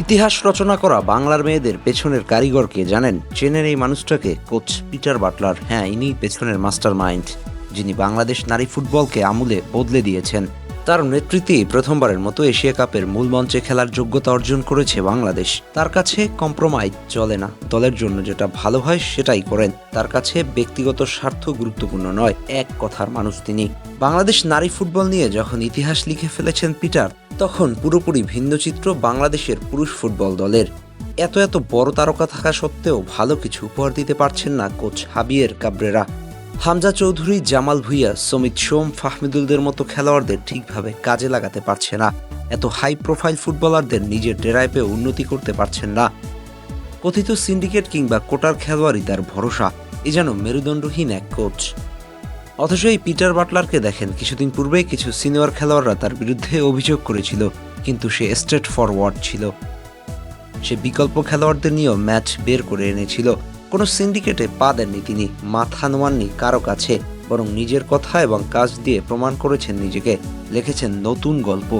ইতিহাস রচনা করা বাংলার মেয়েদের পেছনের কারিগর কে জানেন? চেনেন এই মানুষটাকে? Coach Peter Butler. হ্যাঁ, ইনি পেছনের মাস্টার মাইন্ড, যিনি বাংলাদেশ নারী ফুটবলকে আমূলে বদলে দিয়েছেন। তার নেতৃত্বেই প্রথমবারের মতো এশিয়া কাপের মূল মঞ্চে খেলার যোগ্যতা অর্জন করেছে বাংলাদেশ। তার কাছে কম্প্রোমাইজ চলে না, দলের জন্য যেটা ভালো হয় সেটাই করেন। তার কাছে ব্যক্তিগত স্বার্থ গুরুত্বপূর্ণ নয়, এক কথার মানুষ তিনি। বাংলাদেশ নারী ফুটবল নিয়ে যখন ইতিহাস লিখে ফেলেছেন পিটার, তখন পুরোপুরি ভিন্ন চিত্র বাংলাদেশের পুরুষ ফুটবল দলের। এত এত বড় তারকা থাকা সত্ত্বেও ভালো কিছু উপহার দিতে পারছেন না coach Javier Cabrera. Hamza Chowdhury, Jamal Bhuiyan, Samit Shome, ফাহমিদুলদের মতো খেলোয়াড়দের ঠিকভাবে কাজে লাগাতে পারছে না। এত হাই প্রোফাইল ফুটবলারদের নিজের ডেরায় পেয়ে উন্নতি করতে পারছেন না। কথিত সিন্ডিকেট কিংবা কোটার খেলোয়াড়ই তার ভরসা। এ যেন মেরুদণ্ডহীন এক কোচ। অথচ এই পিটার বাটলারকে দেখেন, কিছুদিন পূর্বেই কিছু সিনিয়র খেলোয়াড়রা তার বিরুদ্ধে অভিযোগ করেছিল, কিন্তু সে স্ট্রেট ফরওয়ার্ড ছিল। সে বিকল্প খেলোয়াড়দের নিয়েও ম্যাচ বের করে এনেছিল। কোনো সিন্ডিকেটে পা দেননি তিনি, মাথা নোয়াননি কারো কাছে, বরং নিজের কথা এবং কাজ দিয়ে প্রমাণ করেছেন নিজেকে, লিখেছেন নতুন গল্প।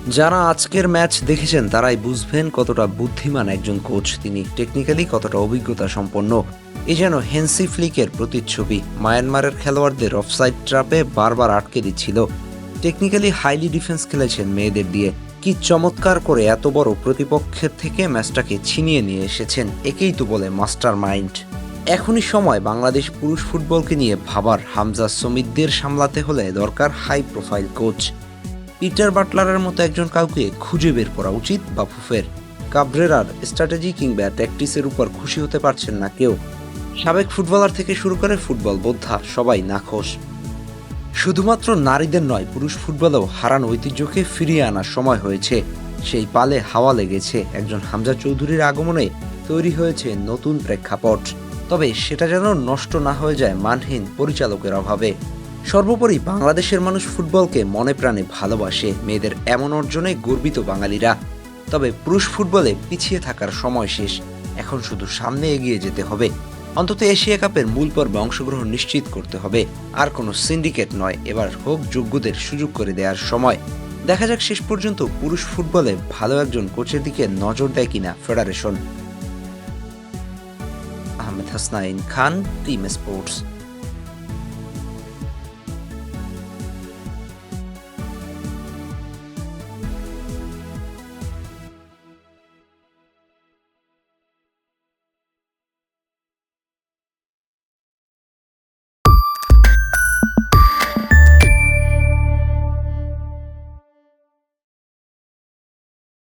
যারা আজকের ম্যাচ দেখেছেন তারাই বুঝবেন কতটা বুদ্ধিমান একজন কোচ তিনি, টেকনিক্যালি কতটা অভিজ্ঞতা সম্পন্ন। এ যেন হেন্সি ফ্লিকের প্রতিচ্ছবি। মায়ানমারের খেলোয়াড়দের অফসাইড ট্র্যাপে বারবার আটকে দিচ্ছিল। টেকনিক্যালি হাইলি ডিফেন্স খেলেছেন মেয়েদের দিয়ে। কি চমৎকার করে এত বড় প্রতিপক্ষের থেকে ম্যাচটাকে ছিনিয়ে নিয়ে এসেছেন। একেই তো বলে মাস্টার মাইন্ড। এখনই সময় বাংলাদেশ পুরুষ ফুটবলকে নিয়ে ভাবার। হামজা, সমিতদের সামলাতে হলে দরকার হাই প্রোফাইল কোচ। পিটার বাটলারের মতো একজন কাউকে খুঁজে বের করা উচিত বাফুফের। কাবরেরার স্ট্র্যাটেজি কিংবা ট্যাকটিক্সের উপর খুশি হতে পারছেন না কেউ। সাবেক ফুটবলার থেকে শুরু করে ফুটবল বোদ্ধা সবাই নাখোশ। শুধুমাত্র নারীদের নয়, পুরুষ ফুটবলেও হারানো ঐতিহ্যকে ফিরিয়ে আনার সময় হয়েছে। সেই পালে হাওয়া লেগেছে। একজন হামজা চৌধুরীর আগমনে তৈরি হয়েছে নতুন প্রেক্ষাপট। তবে সেটা যেন নষ্ট না হয়ে যায় মানহীন পরিচালকের অভাবে। সর্বোপরি বাংলাদেশের মানুষ ফুটবলকে মনে প্রাণে ভালোবাসে। মেয়েদের এমন অর্জনে গর্বিত বাঙালিরা। তবে পুরুষ ফুটবলে পিছিয়ে থাকার সময় শেষ। এখন শুধু সামনে এগিয়ে যেতে হবে। অন্তত এশিয়া কাপের মূল পর্বে অংশগ্রহণ নিশ্চিত করতে হবে। আর কোনো সিন্ডিকেট নয়, এবার হোক যোগ্যদের সুযোগ করে দেওয়ার সময়। দেখা যাক শেষ পর্যন্ত পুরুষ ফুটবলে ভালো একজন কোচের দিকে নজর দেয় কিনা ফেডারেশন। আহমেদ হাসনাইন খান, টিম স্পোর্টস।